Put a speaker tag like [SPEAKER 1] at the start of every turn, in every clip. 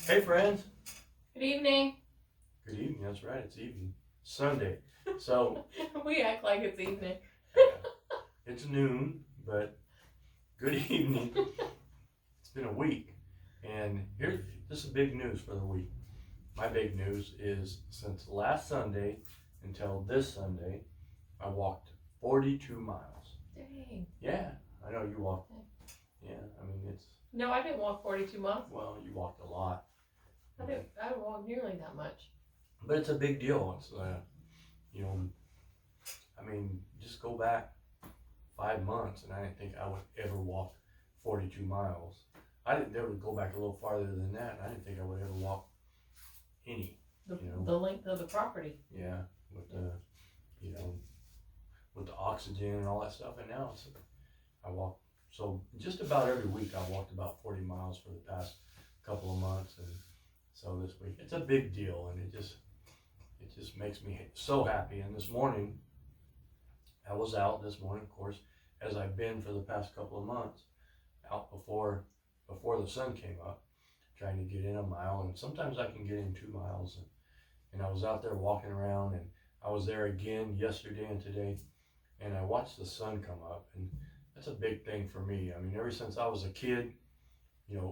[SPEAKER 1] Hey friends.
[SPEAKER 2] Good evening.
[SPEAKER 1] Good evening, that's right, it's evening. Sunday. So
[SPEAKER 2] We act like it's evening.
[SPEAKER 1] it's noon, but good evening. It's been a week. And this is big news for the week. My big news is since last Sunday until this Sunday, I walked 42 miles.
[SPEAKER 2] Dang.
[SPEAKER 1] Yeah, I know you walked. Yeah, I mean it's.
[SPEAKER 2] No, I didn't walk 42 miles.
[SPEAKER 1] Well, you walked a lot.
[SPEAKER 2] I didn't walk nearly that much.
[SPEAKER 1] But it's a big deal. It's I mean, just go back 5 months, and I didn't think I would ever walk 42 miles. I didn't ever go back a little farther than that. I didn't think I would ever walk any.
[SPEAKER 2] The length of the property.
[SPEAKER 1] Yeah, with the, with the oxygen and all that stuff. And now I walk. So just about every week I walked about 40 miles for the past couple of months, and so this week it's a big deal, and it just makes me so happy. And this morning, I was out this morning, of course, as I've been for the past couple of months, out before the sun came up, trying to get in a mile, and sometimes I can get in 2 miles. And I was out there walking around, and I was there again yesterday and today, and I watched the sun come up, and that's a big thing for me. I mean, ever since I was a kid,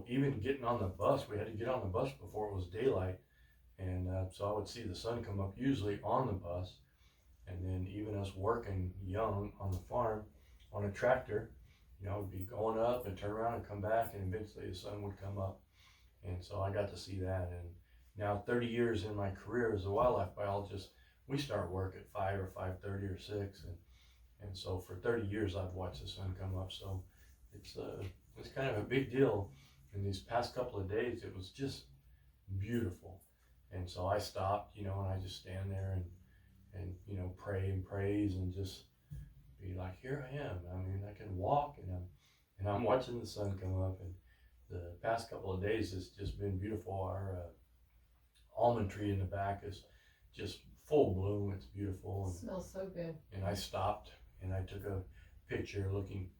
[SPEAKER 1] even getting on the bus, we had to get on the bus before it was daylight, and so I would see the sun come up usually on the bus. And then even us working young on the farm on a tractor, would be going up and turn around and come back, and eventually the sun would come up. And so I got to see that. And now 30 years in my career as a wildlife biologist, we start work at 5 or 5:30 or 6. And so for 30 years I've watched the sun come up. So it's kind of a big deal. In these past couple of days, it was just beautiful. And so I stopped, and I just stand there and pray and praise and just be like, here I am. I mean, I can walk, and I'm watching the sun come up. And the past couple of days has just been beautiful. Our almond tree in the back is just full bloom. It's beautiful.
[SPEAKER 2] It smells so good.
[SPEAKER 1] And I stopped and I took a picture looking,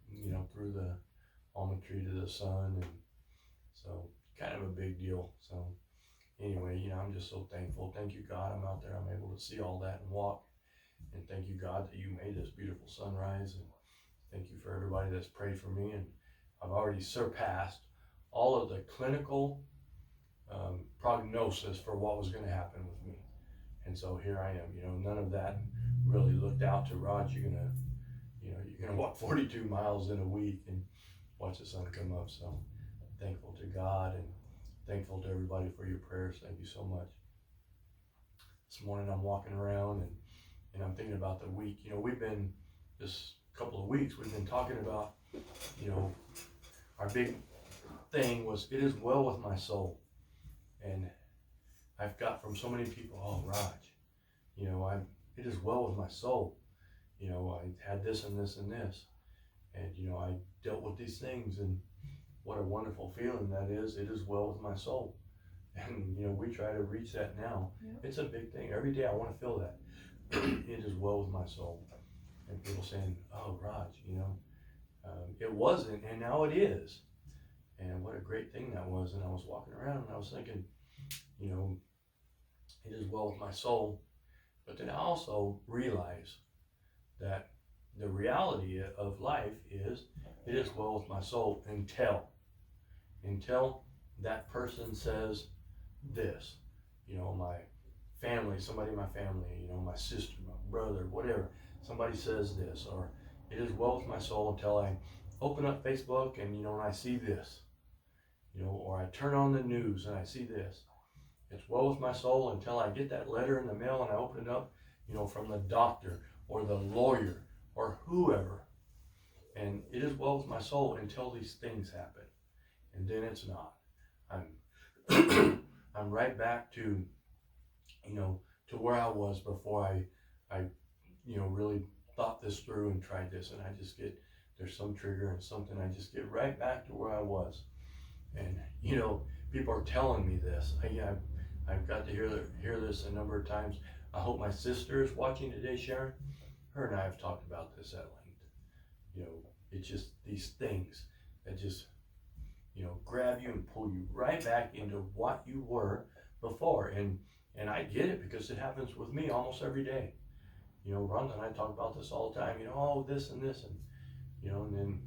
[SPEAKER 1] through the almond tree to the sun, and so kind of a big deal. So anyway, I'm just so thankful. Thank you, God, I'm out there. I'm able to see all that and walk. And thank you, God, that you made this beautiful sunrise. And thank you for everybody that's prayed for me. And I've already surpassed all of the clinical prognosis for what was going to happen with me. And so here I am. None of that really looked out to Rod. You're gonna walk 42 miles in a week and watch the sun come up. So thankful to God, and thankful to everybody for your prayers. Thank you so much. This morning I'm walking around and I'm thinking about the week. We've been, this couple of weeks, we've been talking about, our big thing was, it is well with my soul. And I've got from so many people, oh, Raj, it is well with my soul. I had this and this and this. And, I dealt with these things, and what a wonderful feeling that is. It is well with my soul. And, we try to reach that now. Yep. It's a big thing. Every day I want to feel that. It is well with my soul. And people saying, oh, Raj, it wasn't, and now it is. And what a great thing that was. And I was walking around and I was thinking, it is well with my soul. But then I also realized that the reality of life is, it is well with my soul until that person says this. My family, somebody in my family, my sister, my brother, whatever, somebody says this, or it is well with my soul until I open up Facebook and, and I see this, or I turn on the news and I see this. It's well with my soul until I get that letter in the mail and I open it up, from the doctor or the lawyer or whoever. And it is well with my soul until these things happen. And then it's not. I'm right back to, to where I was before I really thought this through and tried this. And I just there's some trigger and something, I just get right back to where I was. And, people are telling me this. I've got to hear this a number of times. I hope my sister is watching today, Sharon. Her and I have talked about this at length. It's just these things that just grab you and pull you right back into what you were before. And I get it because it happens with me almost every day. Rhonda and I talk about this all the time, oh, this and this, and then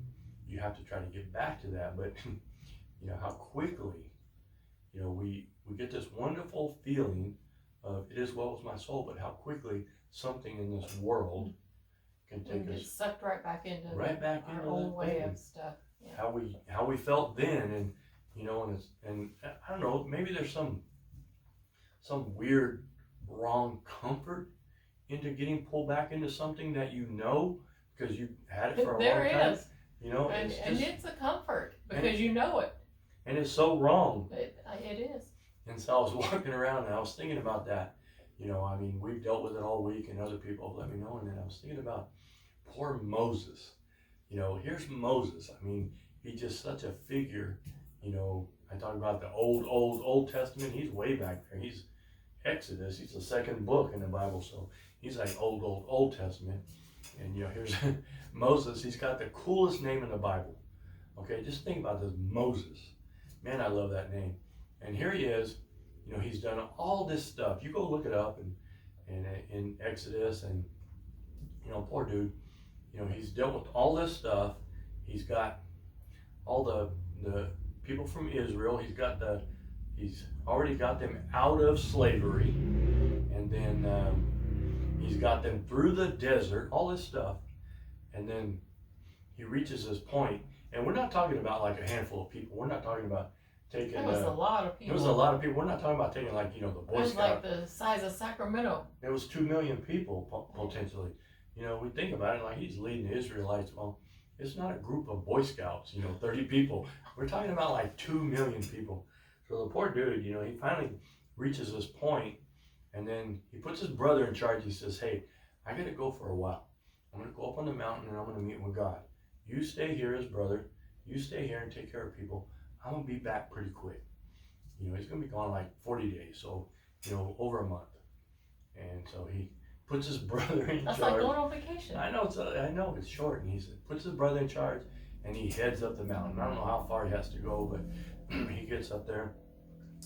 [SPEAKER 1] you have to try to get back to that. But, how quickly, we get this wonderful feeling of it is well with my soul, but how quickly something in this world can
[SPEAKER 2] We
[SPEAKER 1] take
[SPEAKER 2] get
[SPEAKER 1] us
[SPEAKER 2] sucked right back into
[SPEAKER 1] into
[SPEAKER 2] our old
[SPEAKER 1] that
[SPEAKER 2] way
[SPEAKER 1] thing.
[SPEAKER 2] of stuff. Yeah.
[SPEAKER 1] How we felt then, and and I don't know, maybe there's some weird wrong comfort into getting pulled back into something that because you had it for a
[SPEAKER 2] There
[SPEAKER 1] long time.
[SPEAKER 2] is.
[SPEAKER 1] It's
[SPEAKER 2] And
[SPEAKER 1] just,
[SPEAKER 2] it's a comfort because you know it.
[SPEAKER 1] and it's so wrong.
[SPEAKER 2] It is.
[SPEAKER 1] And so I was walking around and I was thinking about that. We've dealt with it all week, and other people have let me know. And then I was thinking about poor Moses. Here's Moses. He's just such a figure. I talk about the Old Testament. He's way back there. He's Exodus. He's the second book in the Bible. So he's like Old Testament. And here's Moses. He's got the coolest name in the Bible. Okay, just think about this, Moses. Man, I love that name. And here he is. He's done all this stuff. You go look it up and in Exodus, and poor dude. He's dealt with all this stuff. He's got all the people from Israel. He's already got them out of slavery, and then he's got them through the desert. All this stuff, and then he reaches this point, and we're not talking about like a handful of people. We're not talking about taking.
[SPEAKER 2] It was a lot of people.
[SPEAKER 1] It was a lot of people. We're not talking about taking like the Boy
[SPEAKER 2] It was
[SPEAKER 1] Scout.
[SPEAKER 2] like the size of Sacramento.
[SPEAKER 1] It was 2 million people potentially. We think about it like he's leading the Israelites. Well, it's not a group of Boy Scouts, 30 people. We're talking about like 2 million people. So the poor dude, he finally reaches this point, and then he puts his brother in charge. He says, hey, I got to go for a while. I'm going to go up on the mountain and I'm going to meet with God. You stay here as brother. You stay here and take care of people. I'm going to be back pretty quick. He's going to be gone like 40 days. So, over a month. And so he puts his brother in
[SPEAKER 2] That's
[SPEAKER 1] charge.
[SPEAKER 2] like going on vacation.
[SPEAKER 1] I know it's short, and he puts his brother in charge, and he heads up the mountain. I don't know how far he has to go, but he gets up there,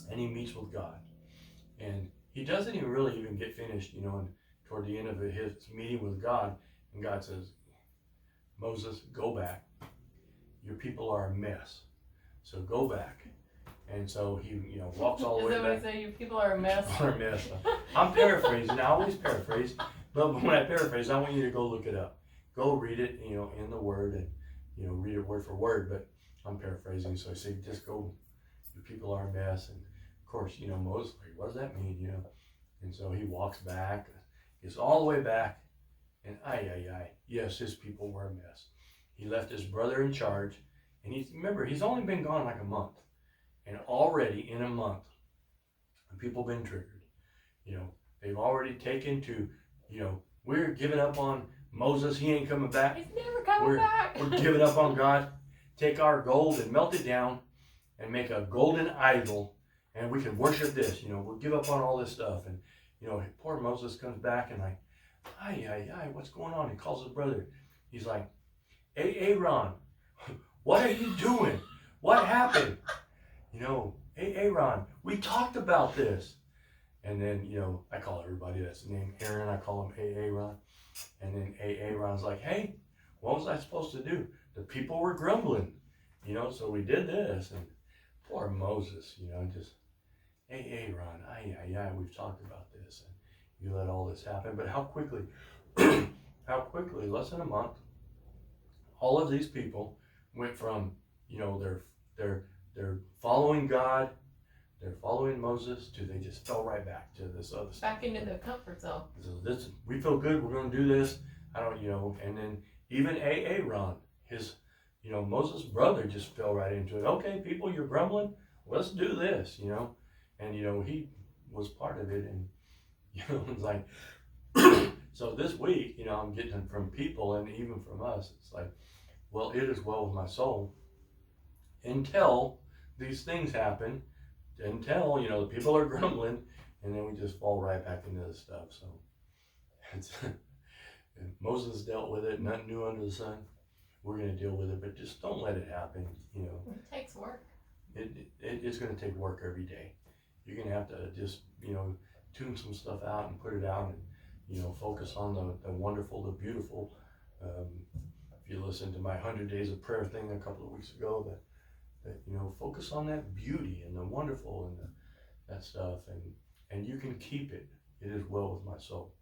[SPEAKER 1] and he meets with God, and he doesn't even really get finished, and toward the end of his meeting with God, and God says, Moses, go back. Your people are a mess, so go back. And so he, walks all the way back.
[SPEAKER 2] Is that what he said? You people are a mess.
[SPEAKER 1] People are a mess. I'm paraphrasing. I always paraphrase, but when I paraphrase, I want you to go look it up. Go read it, in the Word, and read it word for word. But I'm paraphrasing, so I say, just go. Your people are a mess, and of course, Moses, like, what does that mean, And so he walks back, gets all the way back, and yes, his people were a mess. He left his brother in charge, and he's only been gone like a month. And already in a month, people been triggered. They've already taken to, we're giving up on Moses. He ain't coming back.
[SPEAKER 2] He's never coming back.
[SPEAKER 1] We're giving up on God. Take our gold and melt it down and make a golden idol, and we can worship this. We'll give up on all this stuff. And, poor Moses comes back and like, what's going on? He calls his brother. He's like, hey, Aaron, what are you doing? What happened? Hey, Aaron, we talked about this. And then, I call everybody that's named Aaron, I call him Aaron. And then Aaron's like, hey, what was I supposed to do? The people were grumbling, so we did this. And poor Moses, just, hey, Aaron, we've talked about this. And you let all this happen. But how quickly, less than a month, all of these people went from, they're following God, they're following Moses, to they just fell right back to this other stuff.
[SPEAKER 2] Back into the comfort zone.
[SPEAKER 1] So we feel good, we're going to do this. I don't, and then even Aaron, his, Moses' brother just fell right into it. Okay, people, you're grumbling, let's do this, and, he was part of it. And, it's like, so this week, I'm getting from people and even from us, it's like, well, it is well with my soul until these things happen, until, the people are grumbling, and then we just fall right back into this stuff. So it's Moses dealt with it, nothing new under the sun. We're going to deal with it, but just don't let it happen,
[SPEAKER 2] It takes work.
[SPEAKER 1] it's going to take work every day. You're going to have to just, tune some stuff out and put it out and, focus on the wonderful, the beautiful. If you listen to my 100 Days of Prayer thing a couple of weeks ago, that focus on that beauty and the wonderful and that stuff, and you can keep it. It is well with my soul.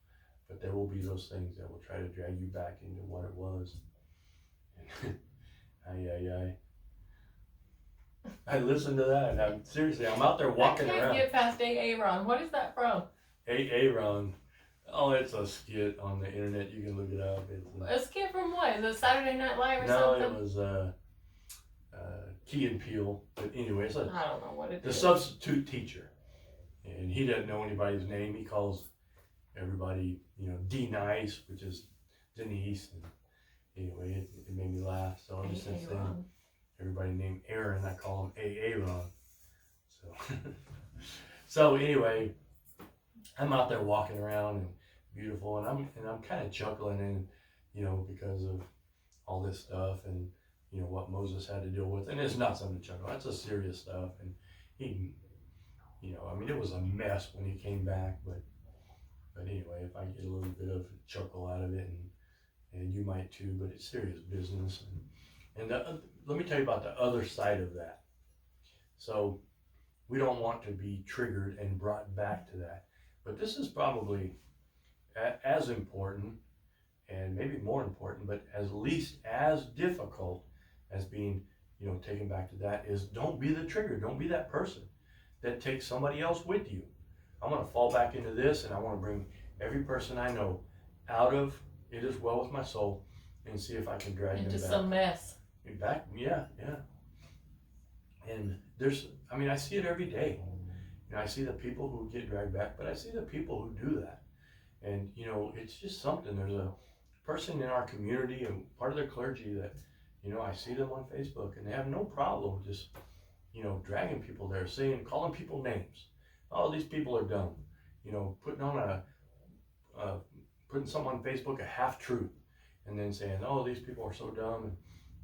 [SPEAKER 1] But there will be those things that will try to drag you back into what it was. I listened to that, and I'm out there walking
[SPEAKER 2] I can't
[SPEAKER 1] around.
[SPEAKER 2] get past Aaron. What is that from?
[SPEAKER 1] Aaron. Oh, it's a skit on the internet. You can look it up.
[SPEAKER 2] A skit from what? Is it Saturday Night Live or
[SPEAKER 1] No,
[SPEAKER 2] something?
[SPEAKER 1] it was Key and Peele. But anyway, it's
[SPEAKER 2] I don't know what it
[SPEAKER 1] the
[SPEAKER 2] is.
[SPEAKER 1] substitute teacher. And he doesn't know anybody's name. He calls everybody, D-Nice, which is Denise. And anyway, it made me laugh. So ever since then, everybody named Aaron, I call him Aaron. So, so anyway, I'm out there walking around and beautiful, and I'm kind of chuckling, and because of all this stuff and what Moses had to deal with, and it's not something to chuckle. That's a serious stuff, and he, it was a mess when he came back, but anyway, if I get a little bit of a chuckle out of it, and you might too, but it's serious business, and let me tell you about the other side of that. So we don't want to be triggered and brought back to that. But this is probably as important, and maybe more important, but at least as difficult as being, taken back to that, is don't be the trigger. Don't be that person that takes somebody else with you. I'm going to fall back into this, and I want to bring every person I know out of it is well with my soul and see if I can drag them back.
[SPEAKER 2] Into some mess.
[SPEAKER 1] Back, yeah. And I see it every day. I see the people who get dragged back, but I see the people who do that. And, it's just something. There's a person in our community and part of the clergy that, I see them on Facebook, and they have no problem just, dragging people there, calling people names. Oh, these people are dumb. Putting something on Facebook, a half-truth, and then saying, oh, these people are so dumb.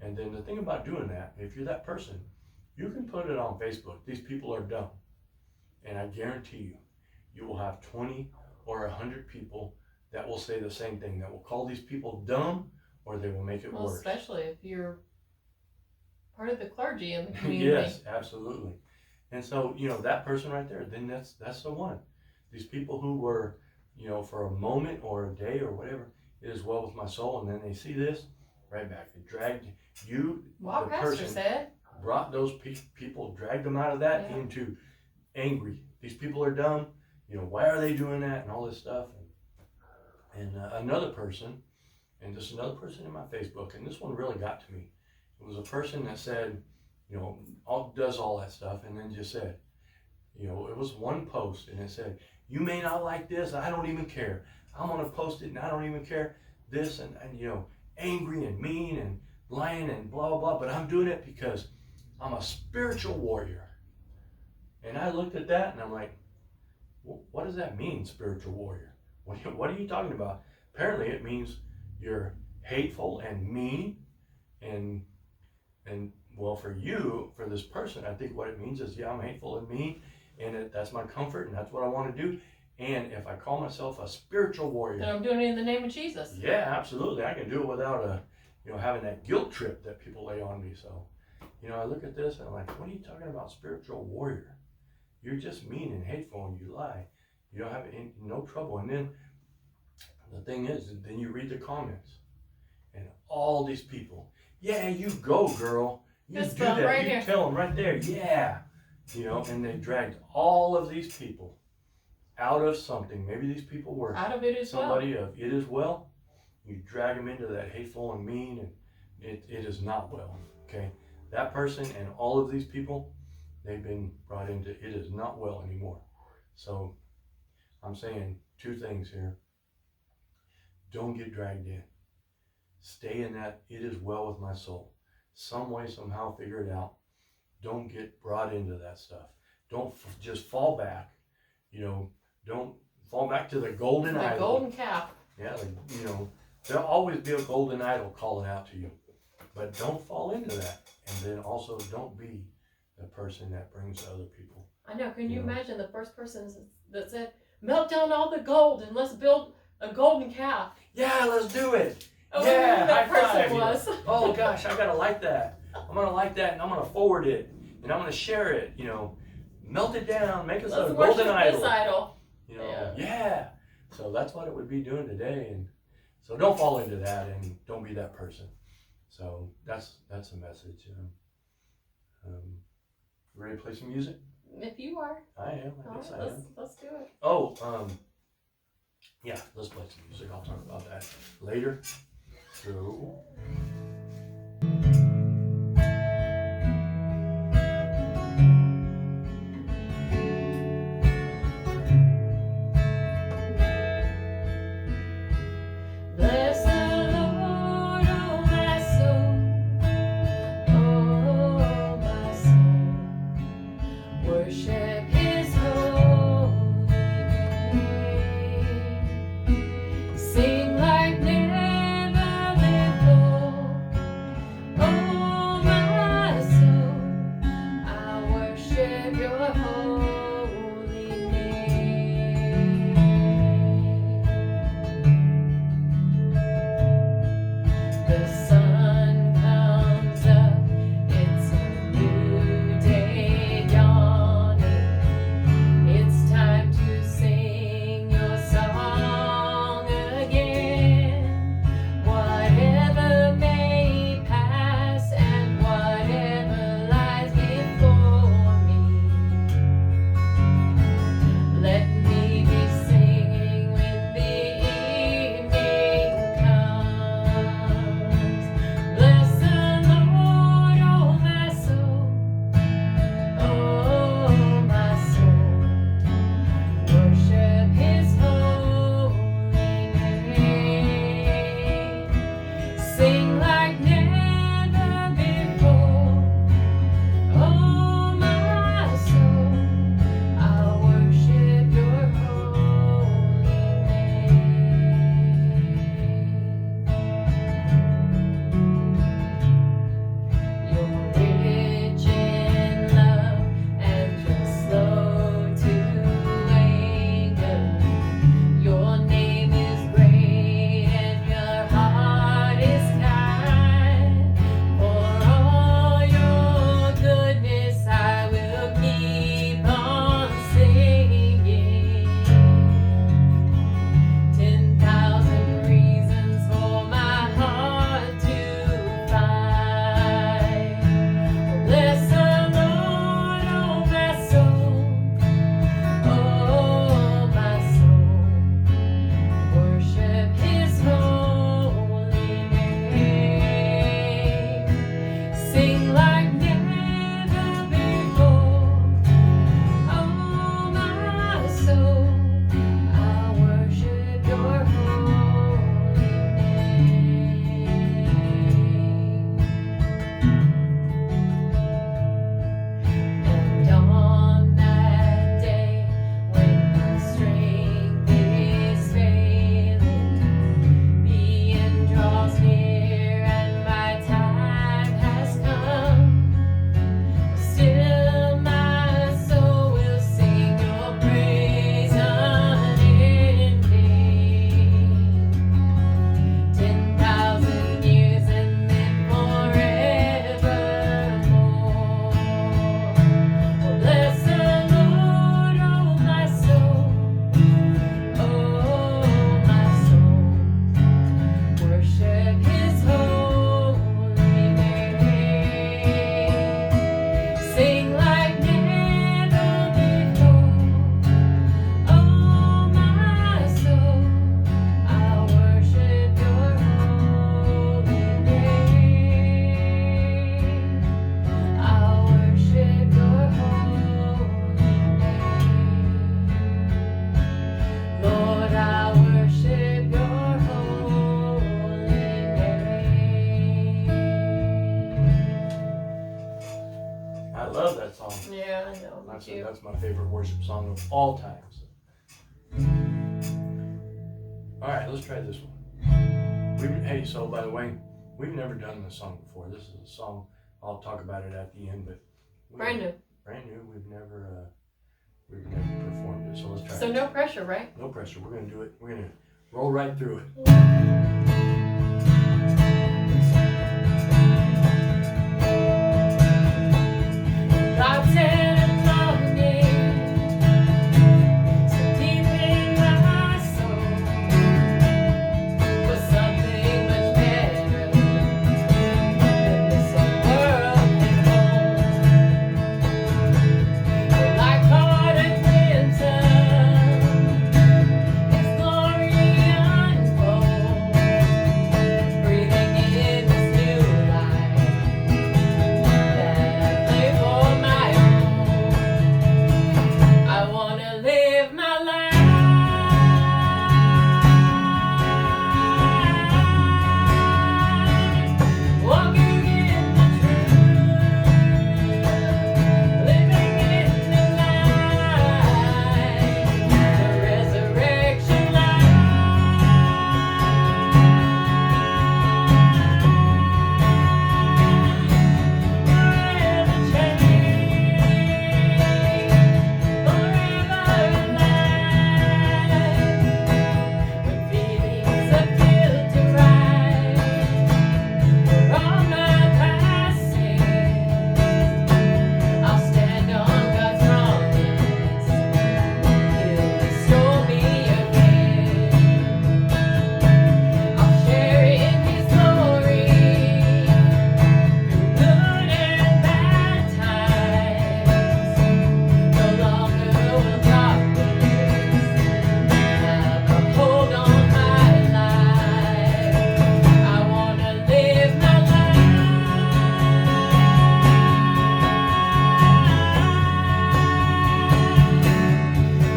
[SPEAKER 1] And then the thing about doing that, if you're that person, you can put it on Facebook. These people are dumb. And I guarantee you, you will have 20 or 100 people that will say the same thing, that will call these people dumb, or they will make it worse.
[SPEAKER 2] Especially if you're part of the clergy in the community.
[SPEAKER 1] Yes, absolutely. And so, that person right there, then that's the one. These people who were, for a moment or a day or whatever, it is well with my soul, and then they see this, right back. They dragged you,
[SPEAKER 2] Well,
[SPEAKER 1] the
[SPEAKER 2] Pastor
[SPEAKER 1] person,
[SPEAKER 2] said.
[SPEAKER 1] brought those people, dragged them out of that into angry. These people are dumb. Why are they doing that, and all this stuff. And another person, and just another person in my Facebook, and this one really got to me. It was a person that said, does all that stuff, and then just said, it was one post, and it said, you may not like this, I don't even care. I'm going to post it, and I don't even care. This, and angry and mean and lying and blah, blah, blah, but I'm doing it because I'm a spiritual warrior. And I looked at that, and I'm like, what does that mean, spiritual warrior? What are you talking about? Apparently it means you're hateful and mean, and well, for this person, I think what it means is, I'm hateful and mean, and that's my comfort, and that's what I want to do. And if I call myself a spiritual warrior,
[SPEAKER 2] then I'm doing it in the name of Jesus.
[SPEAKER 1] Yeah, absolutely. I can do it without having that guilt trip that people lay on me. So, I look at this and I'm like, what are you talking about, spiritual warrior? You're just mean and hateful, and you lie. You don't have no trouble. And then the thing is, then you read the comments, and all these people, yeah, you go, girl. You
[SPEAKER 2] This
[SPEAKER 1] do that.
[SPEAKER 2] right
[SPEAKER 1] You
[SPEAKER 2] here.
[SPEAKER 1] tell them right there, yeah. And they dragged all of these people out of something. Maybe these people were
[SPEAKER 2] Out of it as well.
[SPEAKER 1] somebody of it is well. You drag them into that hateful and mean, and it is not well. Okay, that person and all of these people, they've been brought into it is not well anymore. So I'm saying two things here. Don't get dragged in. Stay in that it is well with my soul. Some way, somehow, figure it out. Don't get brought into that stuff. Don't just fall back. Don't fall back to the golden idol.
[SPEAKER 2] The golden calf.
[SPEAKER 1] Yeah, there'll always be a golden idol calling out to you. But don't fall into that. And then also don't be the person that brings other people.
[SPEAKER 2] I know. Can you
[SPEAKER 1] Yeah.
[SPEAKER 2] imagine the first person that said, "Melt down all the gold and let's build a golden calf"?
[SPEAKER 1] Yeah, let's do it.
[SPEAKER 2] I wonder
[SPEAKER 1] Yeah,
[SPEAKER 2] who that
[SPEAKER 1] high
[SPEAKER 2] person
[SPEAKER 1] five.
[SPEAKER 2] was.
[SPEAKER 1] Oh gosh, I gotta like that. I'm gonna like that, and I'm gonna forward it, and I'm gonna share it. Melt it down, make us
[SPEAKER 2] Let's
[SPEAKER 1] a
[SPEAKER 2] worship
[SPEAKER 1] golden
[SPEAKER 2] this
[SPEAKER 1] idol.
[SPEAKER 2] idol.
[SPEAKER 1] Yeah. So that's what it would be doing today, and so don't fall into that, and don't be that person. So that's a message. Ready to play some music?
[SPEAKER 2] If you are,
[SPEAKER 1] I am. I guess I am.
[SPEAKER 2] let's do it.
[SPEAKER 1] Oh, yeah, let's play some music. I'll talk about that later. So.
[SPEAKER 2] Bless the Lord, oh my soul, oh my soul. Worship His holy name. Sing like never before, oh my soul. I worship Your holy name. The sun comes up, it's a new day dawning. It's time to sing Your song again. Whatever may pass and whatever lies before me, let me be singing when the evening comes. Bless the Lord, oh my soul, oh my soul. Worship His holy name. Sing like never before, oh my soul. I'll worship Your holy name. You're rich in love and You're slow to anger. Your name is great and Your heart is kind. For all Your goodness I will keep on singing. 10,000 reasons for my heart to find. Bless the Lord, oh my soul, oh my soul. Worship His holy name. Sing like never before, oh my soul. I worship Your holy name. And on that day when my strength is failing, the end draws near and my time has come, still my soul will sing Your praise unending. 10,000 years and then forevermore. Bless the Lord, oh my soul, oh my soul. Worship His holy name. Sing like never before, oh my soul. I worship Your holy name. I worship Your holy name. Lord, I worship Your holy name.
[SPEAKER 1] I love that song.
[SPEAKER 2] Yeah, I know. Me too.
[SPEAKER 1] That's my favorite worship song of all times. All right, let's try this one. Hey, so by the way, we've never done this song before. This is a song, I'll talk about it at the end, but
[SPEAKER 2] Brand new.
[SPEAKER 1] Brand new. We've never performed it, so let's try
[SPEAKER 2] So
[SPEAKER 1] it.
[SPEAKER 2] no pressure, right?
[SPEAKER 1] No pressure. We're gonna do it. We're gonna roll right through it.
[SPEAKER 2] God said I'm longing so deep in my soul for something much better than this old world can hold. Like autumn winter, its glory unfolds, breathing in this new life that I claim for my own. I wanna live my life walking in the truth, living in the light, the resurrection light. Forever changed, forever alive. When feelings are filled to rise, for all my past sins, I'll stand on God's promise. He'll restore me again. I'll share in His glory through good and bad times. No longer will darkness have a hold on my life. I wanna live my life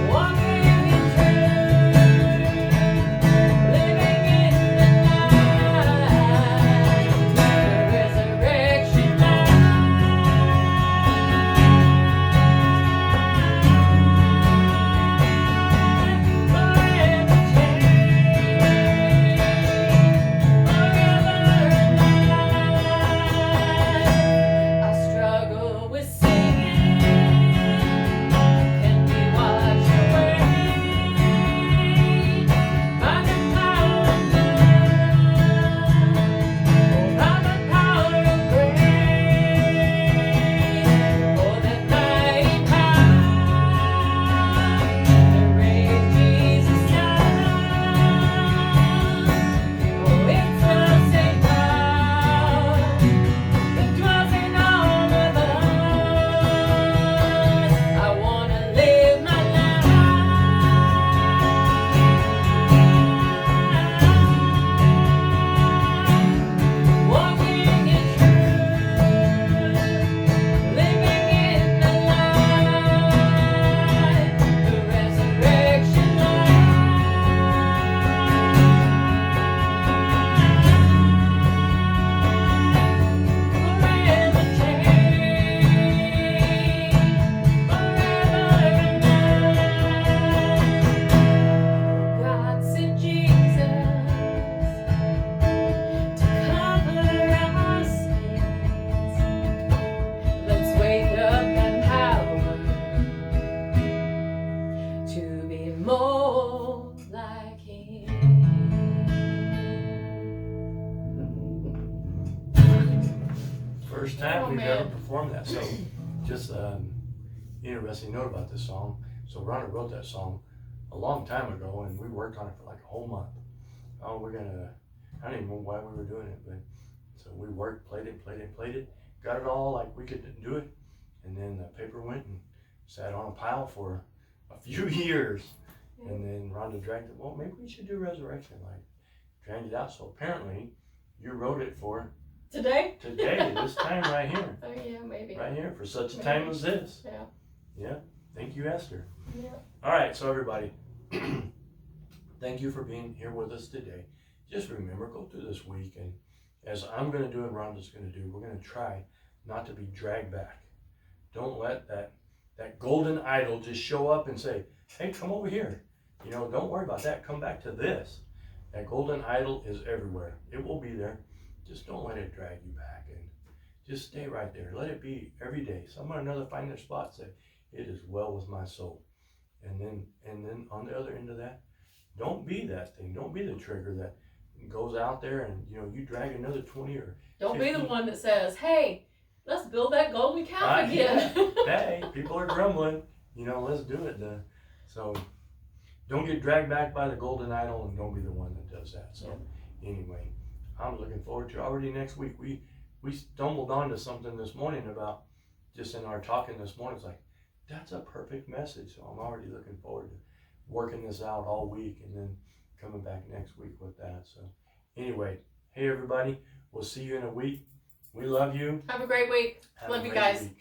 [SPEAKER 2] walking in truth, living in the light, the resurrection light. Forever changed, forever alive. I struggle with singing. Can we wash away by the power of love, or by the power of grace, for that mighty power that raised Jesus down? Oh, it's the same power that dwells in all of us. I wanna live my life walking in truth, living in the light, the resurrection light. Forever changed, forever alive. God sent Jesus to cover our sins. Let's wake up that power to be more like Him.
[SPEAKER 1] First time
[SPEAKER 2] Oh,
[SPEAKER 1] we've
[SPEAKER 2] man.
[SPEAKER 1] ever performed that. So, just interesting note about this song. So, Rhonda wrote that song a long time ago, and we worked on it for like a whole month. Oh, I don't even know why we were doing it, but so we worked, played it, got it all like we could do it, and then the paper went and sat on a pile for a few years, and then Rhonda dragged it. Well, maybe we should do Resurrection, like dragged it out. So apparently, you wrote it for
[SPEAKER 2] Today?
[SPEAKER 1] today, this time right here.
[SPEAKER 2] Oh yeah, maybe.
[SPEAKER 1] Right here, for such a time as this.
[SPEAKER 2] Yeah.
[SPEAKER 1] Yeah. Thank you, Esther.
[SPEAKER 2] Yeah.
[SPEAKER 1] All right, so everybody, thank you for being here with us today. Just remember, go through this week, and as I'm going to do and Rhonda's going to do, we're going to try not to be dragged back. Don't let that golden idol just show up and say, hey, come over here. You know, don't worry about that. Come back to this. That golden idol is everywhere. It will be there. Just don't let it drag you back. And just stay right there. Let it be every day. Someone or another find their spot, say, it is well with my soul. And then on the other end of that, don't be that thing. Don't be the trigger that goes out there and, you know, you drag another 20 or
[SPEAKER 3] Don't be the
[SPEAKER 1] 50.
[SPEAKER 3] one that says, hey, let's build that golden calf again.
[SPEAKER 1] Hey, people are grumbling. You know, let's do it then. So don't get dragged back by the golden idol, and don't be the one that does that. So anyway, I'm looking forward to already next week. We stumbled onto something this morning about just in our talking this morning. It's like, that's a perfect message. So I'm already looking forward to working this out all week and then coming back next week with that. So anyway, hey everybody, we'll see you in a week. We love you.
[SPEAKER 3] Have a great week.
[SPEAKER 1] Have
[SPEAKER 3] Love
[SPEAKER 1] a
[SPEAKER 3] you
[SPEAKER 1] great
[SPEAKER 3] guys.
[SPEAKER 1] week.